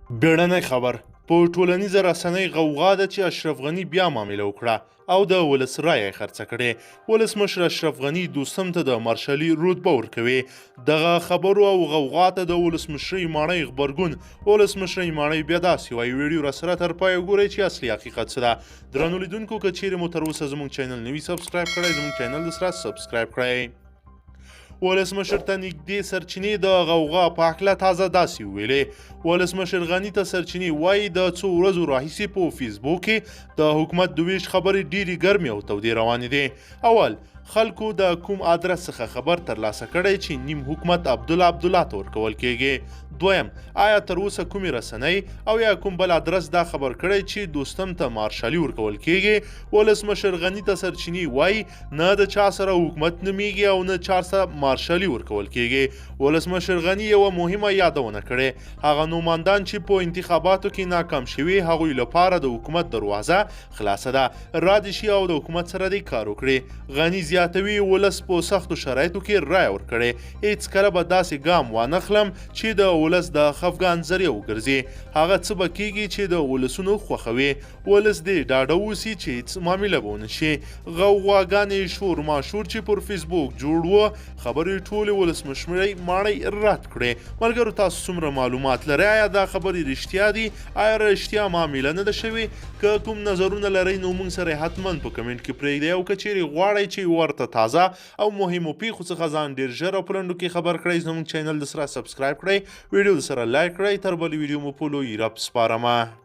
بیړنی خبر په ټولنیزه رسنۍ غوغا ده چې اشرف غني بیا معامله وکړه او د ولس رایه یې خرڅه کړې. ولسمشر اشرف غني دوستم ته د مارشالي رتبه ورکوي. دغه خبرو او غوغا ته د ولسمشرۍ ماڼۍ غبرګون ولسمشرۍ ماڼۍ بیا داسې وایي. ویډیو راسره تر پایه وګورئ چې اصلي حقیقت څه ده. درنو لیدونکو که چیرې مو تر اوسه زموږ چینل نه وي سبسکرایب کړی زموږ چینل درسره سبسکرایب کړئ. ولسمشر ته نږدې سرچینې د غوغا په هکله تازه داسې وویلې. ولسمشر غني ته سرچینې وایي د څو ورځو راهیسې په فیسبوک کې د حکومت د ویش خبرې ډېرې ګرمې او تودې روانې دي. اول خلکو د کوم ادرس څخه خبر ترلاسه کړی چې نیم حکومت عبدالله ته ورکول کیږي. دویم آیا تر اوسه کومې رسنۍ او یا کوم بل ادرس دا خبر کړی چې دوستم ته مارشالي ورکول کیږي. ولسمشر غني ته سرچینې وایي نه د چا سره حکومت نومیږي او نه چا سره مارشالي ورکول کیږي. ولسمشر غني یوه مهمه یادونه کړې. هغه نوماندان چې په انتخاباتو کې ناکام شوي هغوی لپاره د حکومت دروازه خلاصه ده. را دې شي او د حکومت سره دې کار وکړي. غني زیاتوي ولس په سختو شرایطو کې رایه ورکړې. هیڅکله به داسې ګام وانخلم چې د ولس د خفګان ذریعه وګرځي. هغه څه به کیږي چې د ولسونو خوښوي. ولس دې ډاډه اوسي چې هیڅ معامله به ونه شي. غوغاګانې شور ماشور چې پر فیسبوک جوړ و خبرې ټولې ولسمشرۍ ماڼۍ رد کړې. ملګرو تاسو څومره معلومات لرئ؟ آیا دا خبرې رښتیا دي؟ آیا رښتیا معامله نه ده شوې؟ که کوم نظرونه لرئ نو موږ سره حتما په کمنټ کې پرېږدئ او که چیرې غواړئ چې ورته تازه او مهمو پیښو څخه ځان ډېر ژر او په لنډو کې خبر کړئ زموږ چینل د سره سبسکرایب کړئ. ویډیو د سره لایک کړئ. تر بلې ویډیو مو په لوی رب سپارمه.